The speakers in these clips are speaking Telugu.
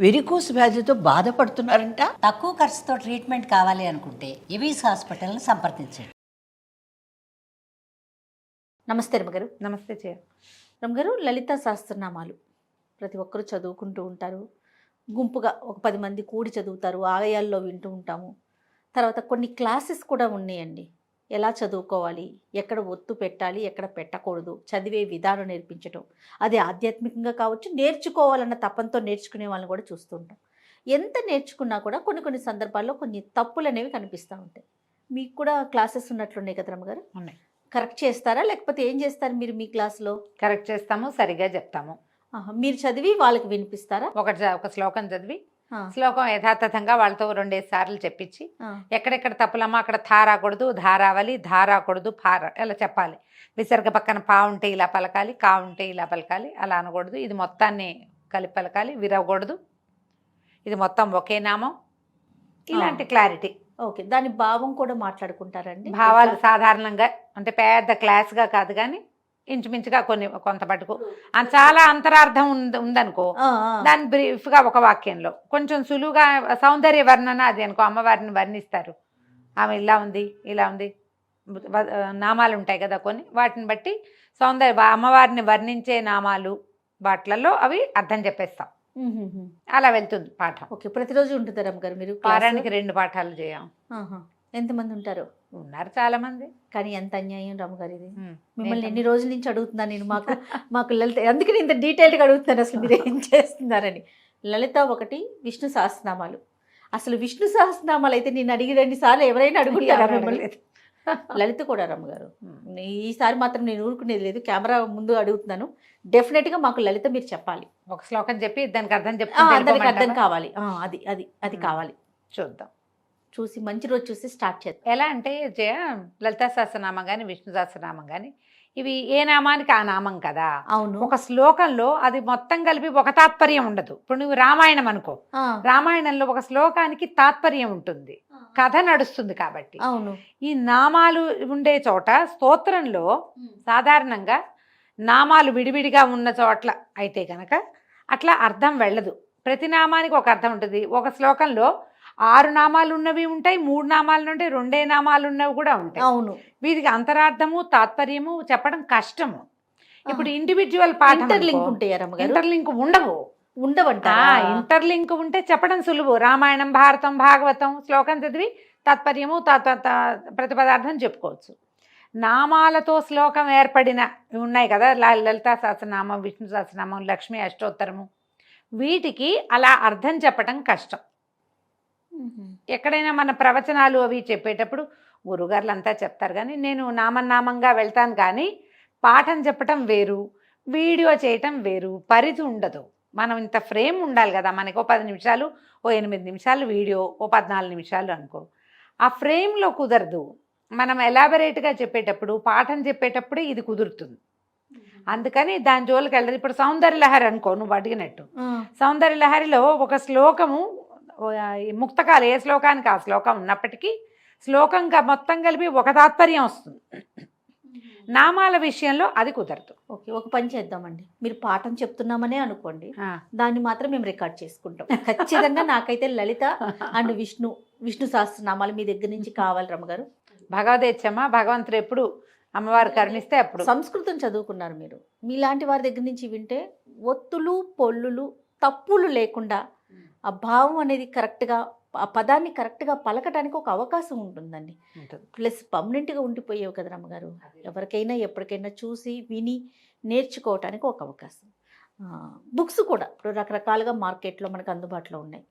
వెరికోస్ వ్యాధితో బాధపడుతున్నారంట. తక్కువ ఖర్చుతో ట్రీట్మెంట్ కావాలి అనుకుంటే ఎవిస్ హాస్పిటల్ని సంప్రదించండి. నమస్తే రమగారు. నమస్తే జయ. రమగారు, లలిత సహస్రనామాలు ప్రతి ఒక్కరూ చదువుకుంటూ ఉంటారు. గుంపుగా ఒక 10 మంది కూడి చదువుతారు, ఆలయాల్లో వింటూ ఉంటాము. తర్వాత కొన్ని క్లాసెస్ కూడా ఉన్నాయండి. ఎలా చదువుకోవాలి, ఎక్కడ ఒత్తు పెట్టాలి, ఎక్కడ పెట్టకూడదు, చదివే విధానం నేర్పించడం. అది ఆధ్యాత్మికంగా కావచ్చు, నేర్చుకోవాలన్న తపంతో నేర్చుకునే వాళ్ళని కూడా చూస్తూ ఉంటాం. ఎంత నేర్చుకున్నా కూడా కొన్ని సందర్భాల్లో కొన్ని తప్పులు అనేవి కనిపిస్తూ ఉంటాయి. మీకు కూడా క్లాసెస్ ఉన్నట్లున్నాయి కదా రమగారు? ఉన్నాయి. కరెక్ట్ చేస్తారా లేకపోతే ఏం చేస్తారు మీరు మీ క్లాస్లో? కరెక్ట్ చేస్తాము, సరిగా చెప్తాము. మీరు చదివి వాళ్ళకి వినిపిస్తారా? ఒక శ్లోకం చదివి శ్లోకం యథాతథంగా వాళ్ళతో 2 సార్లు చెప్పించి ఎక్కడెక్కడ తప్పులమ్మా అక్కడ థా రాకూడదు, ధారావలి, ధారాకూడదు, ఫార ఇలా చెప్పాలి. విసర్గ పక్కన పా ఉంటే ఇలా పలకాలి, కా ఉంటే ఇలా పలకాలి, అలా అనకూడదు. ఇది మొత్తాన్ని కలిపి పలకాలి, విరవకూడదు. ఇది మొత్తం ఒకే నామం. ఇలాంటి క్లారిటీ. ఓకే, దాని భావం కూడా మాట్లాడుకుంటారండి? భావాలు సాధారణంగా అంటే పెద్ద క్లాస్గా కాదు కానీ ఇంచుమించుగా కొంత మటుకు చాలా అంతరార్థం ఉందనుకో, దాని బ్రీఫ్గా ఒక వాక్యంలో కొంచెం సులువుగా సౌందర్య వర్ణన అది అనుకో, అమ్మవారిని వర్ణిస్తారు. ఆమె ఇలా ఉంది, ఇలా ఉంది, నామాలు ఉంటాయి కదా కొన్ని, వాటిని బట్టి అమ్మవారిని వర్ణించే నామాలు వాటిలలో అవి అర్థం చెప్పేస్తాం. అలా వెళ్తుంది పాఠం. ఓకే, ప్రతిరోజు ఉంటుందా రమగారు మీరు? వారానికి 2 పాఠాలు చేయం. ఎంతమంది ఉంటారు? ఉన్నారు చాలా మంది. కానీ ఎంత అన్యాయం రమగారు ఇది. మిమ్మల్ని ఎన్ని రోజుల నుంచి అడుగుతున్నాను నేను. మాకు లలిత, అందుకని ఇంత డీటెయిల్గా అడుగుతున్నాను అసలు మీరు ఏం చేస్తున్నారని. లలిత 1, విష్ణు సహస్రనామాలు. అసలు విష్ణు సహస్రనామాలు అయితే నేను అడిగి 2 సార్లు ఎవరైనా అడుగుతారా మిమ్మల్ని? లలిత కూడా రమగారు. ఈసారి మాత్రం నేను ఊరుకునేది లేదు, కెమెరా ముందు అడుగుతున్నాను. డెఫినెట్గా మాకు లలిత మీరు చెప్పాలి. ఒక శ్లోకం చెప్పి దానికి అర్థం అందరికి అర్థం కావాలి. అది కావాలి. చూద్దాం, చూసి మంచి రోజు చూసి స్టార్ట్ చేద్దాం. ఎలా అంటే జయ, లలితా సహస్రనామం కానీ విష్ణు సహస్రనామం కానీ ఇవి ఏ నామానికి ఆ నామం కదా. అవును. ఒక శ్లోకంలో అది మొత్తం కలిపి ఒక తాత్పర్యం ఉండదు. ఇప్పుడు నువ్వు రామాయణం అనుకో, రామాయణంలో ఒక శ్లోకానికి తాత్పర్యం ఉంటుంది, కథ నడుస్తుంది. కాబట్టి అవును, ఈ నామాలు ఉండే చోట స్తోత్రంలో సాధారణంగా నామాలు విడివిడిగా ఉన్న చోట్ల అయితే కనుక అట్లా అర్థం వెళ్ళదు. ప్రతి నామానికి ఒక అర్థం ఉంటుంది. ఒక శ్లోకంలో 6 నామాలు ఉన్నవి ఉంటాయి, 3 నామాలు ఉంటాయి, 2 నామాలు ఉన్నవి కూడా ఉంటాయి. అవును, వీటికి అంతరార్థము తాత్పర్యము చెప్పడం కష్టము. ఇప్పుడు ఇండివిజువల్ పాఠం ఇంటర్లింక్ ఉంటాయి, ఇంటర్లింక్ ఉండవంట. ఇంటర్లింక్ ఉంటే చెప్పడం సులువు. రామాయణం, భారతం, భాగవతం శ్లోకం చదివి తాత్పర్యము ప్రతిపదార్థం చెప్పుకోవచ్చు. నామాలతో శ్లోకం ఏర్పడిన ఉన్నాయి కదా, లలితా సహస్రనామం, విష్ణు సహస్రనామం, లక్ష్మీ అష్టోత్తరము, వీటికి అలా అర్థం చెప్పడం కష్టం. ఎక్కడైనా మన ప్రవచనాలు అవి చెప్పేటప్పుడు గురుగారులు అంతా చెప్తారు కానీ నేను నామంగా వెళ్తాను. కానీ పాఠం చెప్పటం వేరు, వీడియో చేయటం వేరు, పరిధి ఉండదు. మనం ఇంత ఫ్రేమ్ ఉండాలి కదా. మనకి 10 నిమిషాలు, 8 నిమిషాలు వీడియో, 14 నిమిషాలు అనుకో, ఆ ఫ్రేమ్లో కుదరదు. మనం ఎలాబరేట్గా చెప్పేటప్పుడు, పాఠం చెప్పేటప్పుడే ఇది కుదురుతుంది. అందుకని దాని జోలికి వెళ్ళదు. ఇప్పుడు సౌందర్యలహరి అనుకో, నువ్వు అడిగినట్టు సౌందర్యలహరిలో ఒక శ్లోకము ముక్తకాలు, ఏ శ్లోకానికి ఆ శ్లోకం ఉన్నప్పటికీ శ్లోకంగా మొత్తం కలిపి ఒక తాత్పర్యం వస్తుంది. నామాల విషయంలో అది కుదరదు. ఓకే, ఒక పని చేద్దామండి. మీరు పాఠం చెప్తున్నామనే అనుకోండి, దాన్ని మాత్రం మేము రికార్డ్ చేసుకుంటాం ఖచ్చితంగా. నాకైతే లలిత అండ్ విష్ణు సహస్రనామాలు మీ దగ్గర నుంచి కావాలి రమగారు. భగవదేచ్ఛమ్మ, భగవంతుడు ఎప్పుడు అమ్మవారు కరుణిస్తే అప్పుడు. సంస్కృతం చదువుకున్నారు మీరు. మీలాంటి వారి దగ్గర నుంచి వింటే ఒత్తులు, పొల్లులు, తప్పులు లేకుండా ఆ భావం అనేది కరెక్ట్గా, ఆ పదాన్ని కరెక్ట్గా పలకటానికి ఒక అవకాశం ఉంటుందండి. ప్లస్ పర్మనెంట్గా ఉండిపోయేవి కదా రమ్మగారు. ఎవరికైనా ఎప్పటికైనా చూసి విని నేర్చుకోవటానికి ఒక అవకాశం. బుక్స్ కూడా ఇప్పుడు రకరకాలుగా మార్కెట్లో మనకు అందుబాటులో ఉన్నాయి.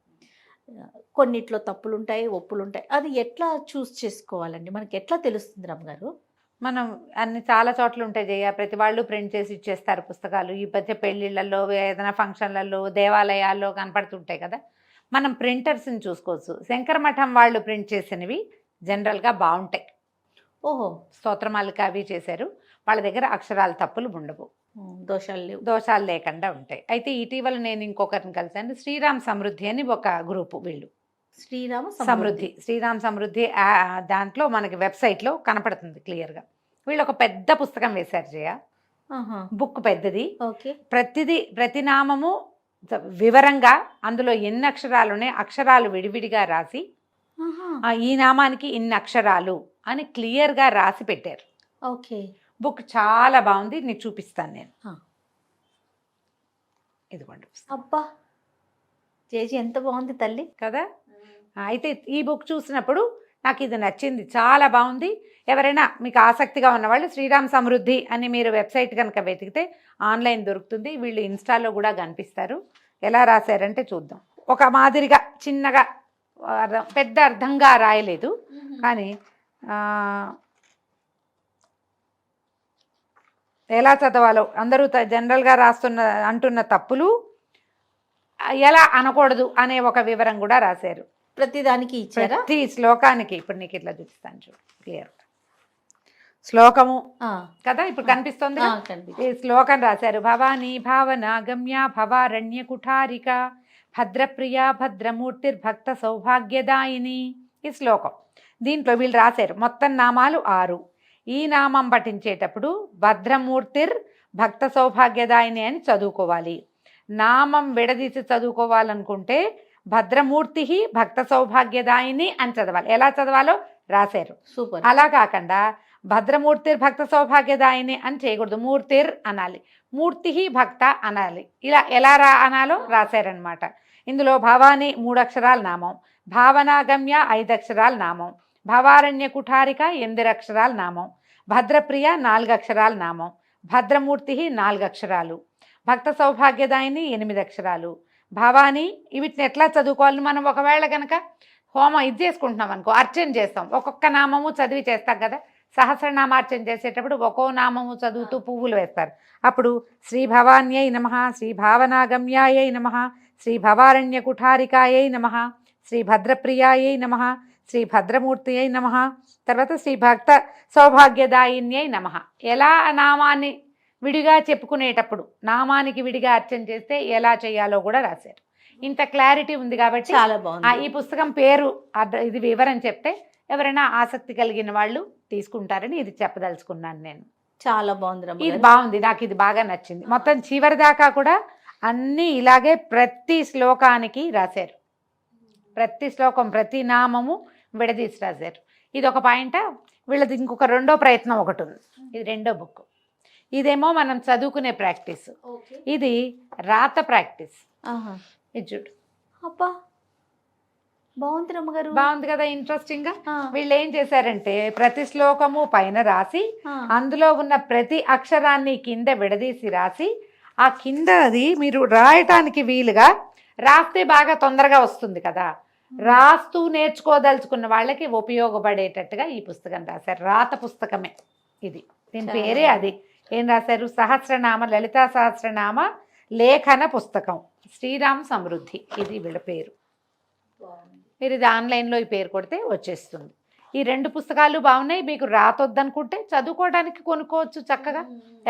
కొన్నిట్లో తప్పులు ఉంటాయి, ఒప్పులు ఉంటాయి. అది ఎట్లా చూస్ చేసుకోవాలండి? మనకి ఎట్లా తెలుస్తుంది రమ్మగారు? మనం చాలా చోట్ల ఉంటాయి జయ. ప్రతి వాళ్ళు ప్రింట్ చేసి ఇచ్చేస్తారు పుస్తకాలు. ఈ మధ్య పెళ్ళిళ్ళల్లో, ఏదైనా ఫంక్షన్లలో, దేవాలయాల్లో కనపడుతుంటాయి కదా. మనం ప్రింటర్స్ని చూసుకోవచ్చు. శంకర మఠం వాళ్ళు ప్రింట్ చేసినవి జనరల్గా బాగుంటాయి. ఓహో, స్తోత్రమాలిక అవి చేశారు. వాళ్ళ దగ్గర అక్షరాల తప్పులు ఉండవు, దోషాలు లేకుండా ఉంటాయి. అయితే ఇటీవల నేను ఇంకొకరిని కలిసాను. శ్రీరామ్ సమృద్ధి అని ఒక గ్రూపు. వీళ్ళు శ్రీరామ్ సమృద్ధి దాంట్లో మనకి వెబ్సైట్లో కనపడుతుంది క్లియర్గా. వీళ్ళు ఒక పెద్ద పుస్తకం వేశారు జయ. బుక్ పెద్దది. ఓకే, ప్రతి నామము వివరంగా అందులో ఎన్ని అక్షరాలు ఉన్నాయి, అక్షరాలు విడివిడిగా రాసి ఈ నామానికి ఇన్ని అక్షరాలు అని క్లియర్గా రాసి పెట్టారు. ఓకే. బుక్ చాలా బాగుంది, నీకు చూపిస్తాను నేను. ఇదిగోండి. అబ్బా చేసి ఎంత బాగుంది తల్లి కదా. అయితే ఈ బుక్ చూసినప్పుడు నాకు ఇది నచ్చింది, చాలా బాగుంది. ఎవరైనా మీకు ఆసక్తిగా ఉన్నవాళ్ళు శ్రీరామ్ సమృద్ధి అని మీరు వెబ్సైట్ కనుక వెతికితే ఆన్లైన్ దొరుకుతుంది. వీళ్ళు ఇన్స్టాలో కూడా కనిపిస్తారు. ఎలా రాశారంటే చూద్దాం. ఒక మాదిరిగా చిన్నగా పెద్ద అర్థంగా రాయలేదు, కానీ ఎలా చదవాలో అందరూ జనరల్గా అంటున్న తప్పులు ఎలా అనకూడదు అనే ఒక వివరం కూడా రాశారు. ప్రతిదానికి ఇచ్చారా? ప్రతి శ్లోకానికి. ఇప్పుడు నీకు ఇట్లా చూపిస్తాను చూడు క్లియర్ శ్లోకము కదా, ఇప్పుడు కనిపిస్తుంది. ఈ శ్లోకం రాశారు. భవానీ భావన గమ్య భవారణ్య కుఠారిక భద్రప్రియ భద్రమూర్తిర్భక్త సౌభాగ్యదాయిని. ఈ శ్లోకం దీంట్లో వీళ్ళు రాశారు మొత్తం నామాలు 6. ఈ నామం పఠించేటప్పుడు భద్రమూర్తిర్ భక్త సౌభాగ్యదాయిని అని చదువుకోవాలి. నామం విడదీసి చదువుకోవాలనుకుంటే భద్రమూర్తి భక్త సౌభాగ్యదాయిని అని చదవాలి. ఎలా చదవాలో రాశారు. సూపర్. అలా కాకుండా భద్రమూర్తిర్ భక్త సౌభాగ్యదాయిని అని చేయకూడదు, మూర్తిర్ అనాలి, మూర్తి భక్త అనాలి. ఇలా ఎలా అనాలో రాశారనమాట. ఇందులో భవాని 3 అక్షరాల నామం, భావనాగమ్య 5 అక్షరాల నామం, భవారణ్య కుఠారిక 8 అక్షరాల నామం, భద్రప్రియ 4 అక్షరాల నామం, భద్రమూర్తి 4 అక్షరాలు, భక్త సౌభాగ్యదాయిని 8 అక్షరాలు, భవాని. వీటిని ఎట్లా చదువుకోవాలని మనం ఒకవేళ కనుక హోమం ఇది చేసుకుంటున్నాం అనుకో, అర్చన చేస్తాం, ఒక్కొక్క నామము చదివి చేస్తాం కదా. సహస్రనామార్చన చేసేటప్పుడు ఒక్కో నామము చదువుతూ పువ్వులు వేస్తారు. అప్పుడు శ్రీ భవాన్యై నమః, శ్రీ భావనాగమ్యాయై నమః, శ్రీ భవారణ్య కుఠారికాయై నమః, శ్రీ భద్రప్రియాయై నమః, శ్రీ భద్రమూర్తియై నమః, తర్వాత శ్రీ భక్త సౌభాగ్యదాయిన్యై నమః. ఎలా నామాన్ని విడిగా చెప్పుకునేటప్పుడు నామానికి విడిగా అర్చన చేస్తే ఎలా చేయాలో కూడా రాశారు. ఇంత క్లారిటీ ఉంది కాబట్టి చాలా బాగుంది. ఈ పుస్తకం పేరు ఇది వివరం చెప్తే ఎవరైనా ఆసక్తి కలిగిన వాళ్ళు తీసుకుంటారని ఇది చెప్పదలుచుకున్నాను నేను. చాలా బాగుంది. ఇది బాగుంది, నాకు ఇది బాగా నచ్చింది. మొత్తం చివరి దాకా కూడా అన్నీ ఇలాగే ప్రతి శ్లోకానికి రాశారు. ప్రతి శ్లోకం ప్రతి నామము విడదీసి రాశారు. ఇది ఒక పాయింట్. వీళ్ళది ఇంకొక రెండో ప్రయత్నం ఒకటి ఉంది. ఇది రెండో బుక్. ఇదేమో మనం చదువుకునే ప్రాక్టీస్, ఇది రాత ప్రాక్టీస్. ఇది చూడు. అబ్బా బాగుంది రమ్మగారు. బాగుంది కదా, ఇంట్రెస్టింగ్ గా. వీళ్ళు ఏం చేశారంటే ప్రతి శ్లోకము పైన రాసి అందులో ఉన్న ప్రతి అక్షరాన్ని కింద విడదీసి రాసి ఆ కింద అది మీరు రాయటానికి వీలుగా రాస్తే బాగా తొందరగా వస్తుంది కదా. రాస్తూ నేర్చుకోదలుచుకున్న వాళ్ళకి ఉపయోగపడేటట్టుగా ఈ పుస్తకం రాశారు. రాత పుస్తకమే ఇది. దీని పేరే అది. ఏం రాశారు? సహస్రనామ లలితా సహస్రనామ లేఖన పుస్తకం శ్రీరామ్ సమృద్ధి. ఇది వీళ్ళ పేరు. మీరు ఇది ఆన్లైన్లో ఈ పేరు కొడితే వచ్చేస్తుంది. ఈ 2 పుస్తకాలు బాగున్నాయి. మీకు రాతొద్దనుకుంటే చదువుకోవడానికి కొనుక్కోవచ్చు చక్కగా.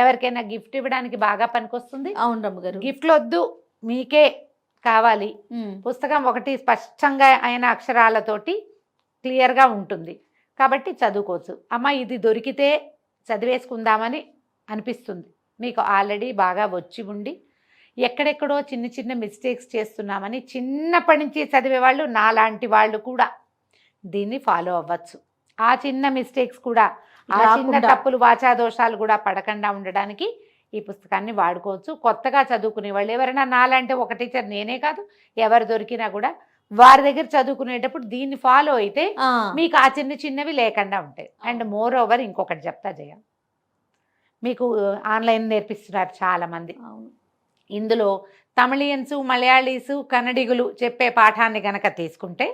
ఎవరికైనా గిఫ్ట్ ఇవ్వడానికి బాగా పనికొస్తుంది. అవును రమ్మగారు. గిఫ్ట్లు వద్దు, మీకే కావాలి. పుస్తకం ఒకటి స్పష్టంగా అయిన అక్షరాలతోటి క్లియర్గా ఉంటుంది కాబట్టి చదువుకోవచ్చు. అమ్మ ఇది దొరికితే చదివేసుకుందామని అనిపిస్తుంది. మీకు ఆల్రెడీ బాగా వచ్చి ఉండి ఎక్కడెక్కడో చిన్న చిన్న మిస్టేక్స్ చేస్తున్నామని చిన్నప్పటి నుంచి చదివేవాళ్ళు నాలాంటి వాళ్ళు కూడా దీన్ని ఫాలో అవ్వచ్చు. ఆ చిన్న మిస్టేక్స్ కూడా, ఆ చిన్న తప్పులు వాచాదోషాలు కూడా పడకుండా ఉండడానికి ఈ పుస్తకాన్ని వాడుకోవచ్చు. కొత్తగా చదువుకునే వాళ్ళు ఎవరైనా నాలంటే ఒక టీచర్ నేనే కాదు, ఎవరు దొరికినా కూడా వారి దగ్గర చదువుకునేటప్పుడు దీన్ని ఫాలో అయితే మీకు ఆ చిన్న చిన్నవి లేకుండా ఉంటాయి. అండ్ మోర్ ఓవర్ ఇంకొకటి చెప్తా జయ, మీకు ఆన్లైన్ నేర్పిస్తున్నారు చాలామంది. ఇందులో తమిళియన్స్, మలయాళీసు, కన్నడిగులు చెప్పే పాఠాన్ని గనక తీసుకుంటే,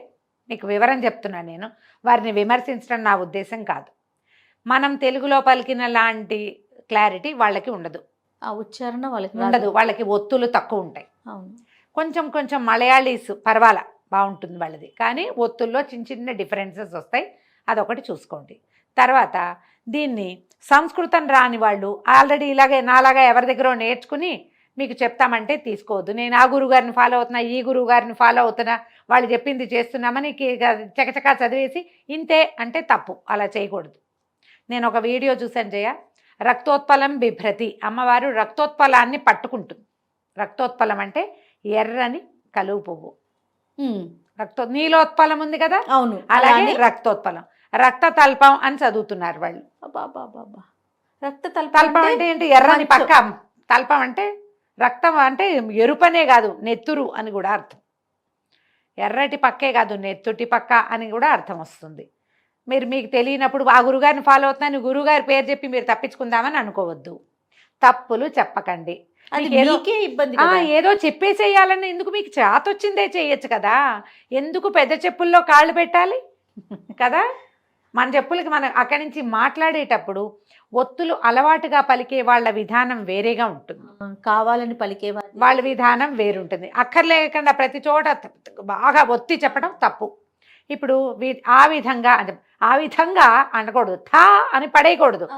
నీకు వివరం చెప్తున్నాను నేను, వారిని విమర్శించడం నా ఉద్దేశం కాదు. మనం తెలుగులో పలికిన లాంటి క్లారిటీ వాళ్ళకి ఉండదు, ఆ ఉచ్చారణ వాళ్ళకి ఉండదు. వాళ్ళకి ఒత్తులు తక్కువ ఉంటాయి. అవును. కొంచెం మలయాళీస్ పర్వాలా బాగుంటుంది వాళ్ళది, కానీ ఒత్తుల్లో చిన్న చిన్న డిఫరెన్సెస్ వస్తాయి. అదొకటి చూసుకోండి. తర్వాత దీన్ని సంస్కృతం రాని వాళ్ళు ఆల్రెడీ ఇలాగే నాలాగా ఎవరి దగ్గర నేర్చుకుని మీకు చెప్తామంటే తీసుకోవద్దు. నేను ఆ గురువుగారిని ఫాలో అవుతున్నా, ఈ గురువుగారిని ఫాలో అవుతున్నా, వాళ్ళు చెప్పింది చేస్తున్నామని చకచకా చదివేసి ఇంతే అంటే తప్పు. అలా చేయకూడదు. నేను ఒక వీడియో చూశాను జయ, రక్తోత్పలం బిభ్రతి. అమ్మవారు రక్తోత్పలాన్ని పట్టుకుంటుంది. రక్తోత్పలం అంటే ఎర్రని కలువ పువ్వు, ఉమ్, నీలోత్పలం ఉంది కదా, అవును. అలాగే అలానే రక్తోత్పలం, రక్తతల్పం అని చదువుతున్నారు వాళ్ళు. బాబా రక్త తల్పం అంటే ఏంటి? ఎర్రని మంచు. పక్క. తల్పం అంటే రక్తం అంటే ఎరుపనే కాదు, నెత్తురు అని కూడా అర్థం. ఎర్రటి పక్కే కాదు, నెత్తుటి పక్క అని కూడా అర్థం వస్తుంది. మీకు తెలియనప్పుడు ఆ గురుగారిని ఫాలో అవుతున్నాను, గురుగారి పేరు చెప్పి మీరు తప్పించుకుందామని అనుకోవద్దు. తప్పులు చెప్పకండి. అది మీకు ఏదో మీకే ఇబ్బంది కదా. ఏదో చెప్పేసేయాలని ఎందుకు? మీకు చేత వచ్చిందే చేయొచ్చు కదా, ఎందుకు పెద్ద చెప్పుల్లో కాళ్ళు పెట్టాలి కదా. మన చెప్పులకి మనం అక్కడి నుంచి మాట్లాడేటప్పుడు ఒత్తులు అలవాటుగా పలికే వాళ్ళ విధానం వేరేగా ఉంటుంది, కావాలని పలికే వాళ్ళ విధానం వేరుంటుంది. అక్కర్లేకుండా ప్రతి చోట బాగా ఒత్తి చెప్పడం తప్పు. ఇప్పుడు ఆ విధంగా అనకూడదు, థా అని పడేయకూడదు.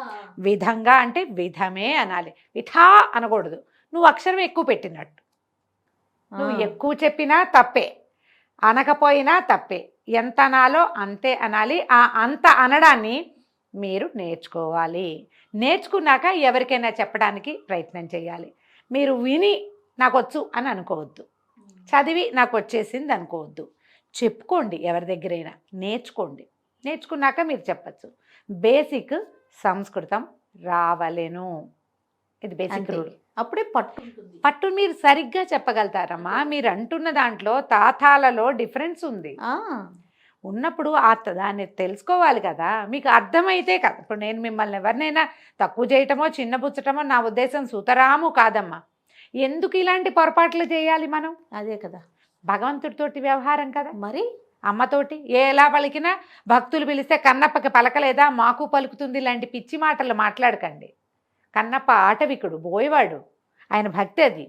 విధంగా అంటే విధమే అనాలి, విథా అనకూడదు. నువ్వు అక్షరం ఎక్కువ పెట్టినట్టు. నువ్వు ఎక్కువ చెప్పినా తప్పే, అనకపోయినా తప్పే. ఎంత అనాలో అంతే అనాలి. ఆ అంత అనడాన్ని మీరు నేర్చుకోవాలి. నేర్చుకున్నాక ఎవరికైనా చెప్పడానికి ప్రయత్నం చేయాలి. మీరు విని నాకు వచ్చు అని అనుకోవద్దు, చదివి నాకు వచ్చేసింది అనుకోవద్దు. చెప్పుకోండి, ఎవరి దగ్గరైనా నేర్చుకోండి. నేర్చుకున్నాక మీరు చెప్పచ్చు. బేసిక్ సంస్కృతం రావలేను, ఇది బేసిక్ రూల్. అప్పుడే పట్టు మీరు సరిగ్గా చెప్పగలుగుతారమ్మా. మీరు అంటున్న దాంట్లో తాతాలలో డిఫరెన్స్ ఉంది. ఉన్నప్పుడు దాన్ని తెలుసుకోవాలి కదా, మీకు అర్థమైతే కదా. ఇప్పుడు నేను మిమ్మల్ని ఎవరినైనా తక్కువ చేయటమో చిన్నపుచ్చటమో నా ఉద్దేశం సుతరాము కాదమ్మా. ఎందుకు ఇలాంటి పొరపాట్లు చేయాలి మనం? అదే కదా, భగవంతుడితోటి వ్యవహారం కదా. మరి అమ్మతోటి ఎలా పలికినా, భక్తులు పిలిస్తే కన్నప్పకి పలకలేదా మాకు పలుకుతుంది ఇలాంటి పిచ్చి మాటలు మాట్లాడకండి. కన్నప్ప ఆటవికుడు, బోయవాడు, ఆయన భక్తి అది.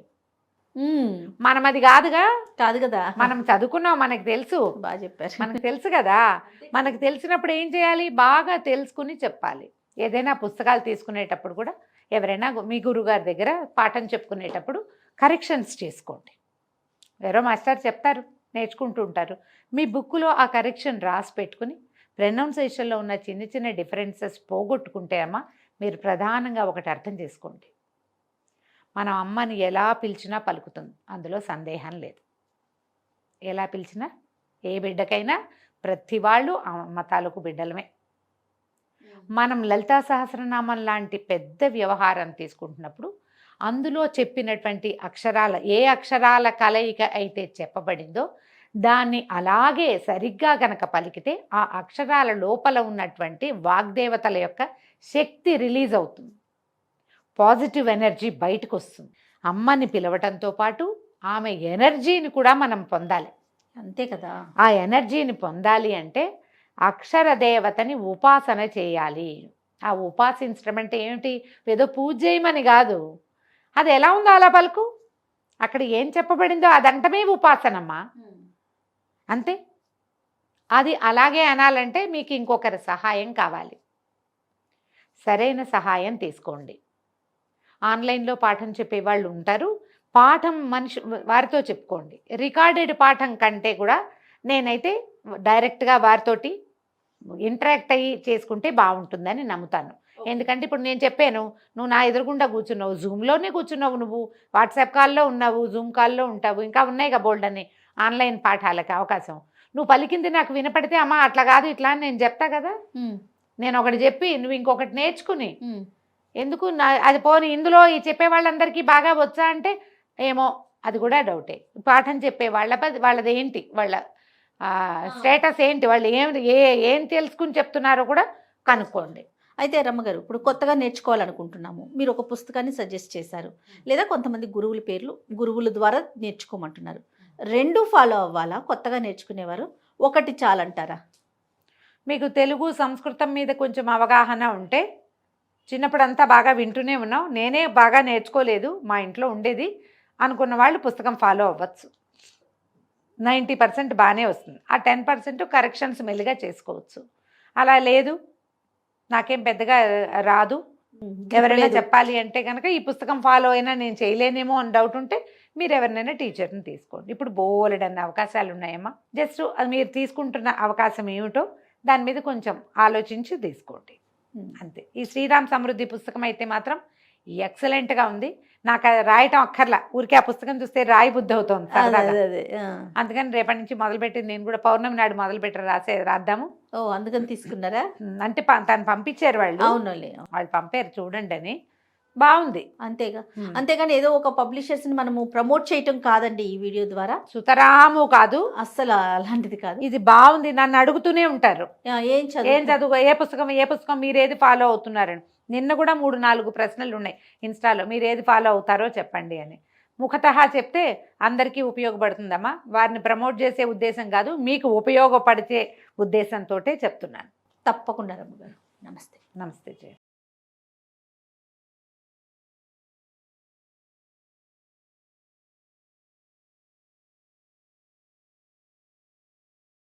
మనం అది కాదు కదా. మనం చదువుకున్నాం, మనకు తెలుసు. బాగా చెప్పారు. మనకు తెలుసు కదా. మనకు తెలిసినప్పుడు ఏం చేయాలి? బాగా తెలుసుకుని చెప్పాలి. ఏదైనా పుస్తకాలు తీసుకునేటప్పుడు కూడా ఎవరైనా మీ గురుగారి దగ్గర పాఠం చెప్పుకునేటప్పుడు కరెక్షన్స్ చేసుకోండి. ఎవరో మాస్టర్ చెప్తారు, నేర్చుకుంటూ ఉంటారు. మీ బుక్లో ఆ కరెక్షన్ రాసి పెట్టుకుని ప్రొనౌన్సియేషన్లో ఉన్న చిన్న చిన్న డిఫరెన్సెస్ పోగొట్టుకుంటే అమ్మ మీరు ప్రధానంగా ఒకటి అర్థం చేసుకోండి, మనం అమ్మని ఎలా పిలిచినా పలుకుతుంది, అందులో సందేహం లేదు. ఎలా పిలిచినా ఏ బిడ్డకైనా ప్రతి వాళ్ళు అమ్మ తాలూకు బిడ్డలమే. మనం లలితా సహస్రనామం లాంటి పెద్ద వ్యవహారం తీసుకుంటున్నప్పుడు అందులో చెప్పినటువంటి అక్షరాల ఏ అక్షరాల కలయిక అయితే చెప్పబడిందో దాన్ని అలాగే సరిగ్గా గనక పలికితే ఆ అక్షరాల లోపల ఉన్నటువంటి వాగ్దేవతల యొక్క శక్తి రిలీజ్ అవుతుంది, పాజిటివ్ ఎనర్జీ బయటకు వస్తుంది. అమ్మని పిలవటంతో పాటు ఆమె ఎనర్జీని కూడా మనం పొందాలి. అంతే కదా. ఆ ఎనర్జీని పొందాలి అంటే అక్షర దేవతని ఉపాసన చేయాలి. ఆ ఉపాసించడం అంటే ఏమిటి? ఏదో పూజ చేయమని కాదు, అది ఎలా ఉందో అలా పలుకు, అక్కడ ఏం చెప్పబడిందో అదంటమే ఉపాసనమ్మా, అంతే. అది అలాగే అనాలంటే మీకు ఇంకొకరి సహాయం కావాలి. సరైన సహాయం తీసుకోండి. ఆన్లైన్లో పాఠం చెప్పేవాళ్ళు ఉంటారు, పాఠం వారితో చెప్పుకోండి. రికార్డెడ్ పాఠం కంటే కూడా నేనైతే డైరెక్ట్గా వారితోటి ఇంటరాక్ట్ అయ్యి చేసుకుంటే బాగుంటుందని నమ్ముతాను. ఎందుకంటే ఇప్పుడు నేను చెప్పాను, నువ్వు నా ఎదురుగుండా కూర్చున్నావు, జూమ్లోనే కూర్చున్నావు, నువ్వు వాట్సాప్ కాల్లో ఉన్నావు, జూమ్ కాల్లో ఉంటావు, ఇంకా ఉన్నాయి కదా బోల్డ్ అని ఆన్లైన్ పాఠాలకి అవకాశం. నువ్వు పలికింది నాకు వినపడితే అమ్మ అట్లా కాదు ఇట్లా అని నేను చెప్తా కదా. నేను ఒకటి చెప్పి నువ్వు ఇంకొకటి నేర్చుకుని ఎందుకు అది పోని ఇందులో ఈ చెప్పే వాళ్ళందరికీ బాగా వచ్చా అంటే ఏమో అది కూడా డౌటే. పాఠం చెప్పే వాళ్ళది ఏంటి, వాళ్ళ స్టేటస్ ఏంటి, వాళ్ళు ఏం తెలుసుకుని చెప్తున్నారో కూడా కనుక్కోండి. అయితే రమ్మగారు, ఇప్పుడు కొత్తగా నేర్చుకోవాలనుకుంటున్నాము, మీరు ఒక పుస్తకాన్ని సజెస్ట్ చేశారు, లేదా కొంతమంది గురువుల పేర్లు గురువుల ద్వారా నేర్చుకోమంటున్నారు. రెండు ఫాలో అవ్వాలా? కొత్తగా నేర్చుకునేవారు ఒకటి చాలంటారా? మీకు తెలుగు సంస్కృతం మీద కొంచెం అవగాహన ఉంటే, చిన్నప్పుడు అంతా బాగా వింటూనే ఉన్నాం, నేనే బాగా నేర్చుకోలేదు, మా ఇంట్లో ఉండేది అనుకున్న వాళ్ళు పుస్తకం ఫాలో అవ్వచ్చు. 90% బాగానే వస్తుంది. ఆ 10% కరెక్షన్స్ మెల్లిగా చేసుకోవచ్చు. అలా లేదు నాకేం పెద్దగా రాదు, ఎవరైనా చెప్పాలి అంటే కనుక ఈ పుస్తకం ఫాలో అయినా నేను చేయలేనేమో అని డౌట్ ఉంటే మీరు ఎవరినైనా టీచర్ని తీసుకోండి. ఇప్పుడు బోలెడన్న అవకాశాలు ఉన్నాయమ్మా. జస్ట్ అది మీరు తీసుకుంటున్న అవకాశం ఏమిటో దాని మీద కొంచెం ఆలోచించి తీసుకోండి, అంతే. ఈ శ్రీరామ్ సమృద్ధి పుస్తకం అయితే మాత్రం ఎక్సలెంట్గా ఉంది. నాకు అది రాయటం అక్కర్లా, ఊరికే ఆ పుస్తకం చూస్తే రాయి బుద్ధి అవుతుంది సరదాగా. అదే అందుకని రేపటి నుంచి మొదలుపెట్టి నేను కూడా పౌర్ణమి నాడు మొదలుపెట్టి రాద్దాము. ఓ అందుకని తీసుకున్నారా? అంటే తను పంపించారు వాళ్ళు, అవునులే. వాళ్ళు పంపారు చూడండి అని. బాగుంది. అంతేగా, అంతేగాని ఏదో ఒక పబ్లిషర్స్ ని మనము ప్రమోట్ చేయటం కాదండి ఈ వీడియో ద్వారా. సుతరాము కాదు, అస్సలు అలాంటిది కాదు. ఇది బాగుంది. నన్ను అడుగుతూనే ఉంటారు ఏం చదువు, ఏ పుస్తకం మీరు ఏది ఫాలో అవుతున్నారని. నిన్న కూడా 3-4 ప్రశ్నలు ఉన్నాయి ఇన్స్టాలో, మీరు ఏది ఫాలో అవుతారో చెప్పండి అని. ముఖతహా చెప్తే అందరికీ ఉపయోగపడుతుందమ్మా, వారిని ప్రమోట్ చేసే ఉద్దేశం కాదు, మీకు ఉపయోగపడితే ఉద్దేశంతో చెప్తున్నాను. తప్పకుండా రమ్మ గారు. నమస్తే. నమస్తే జయ.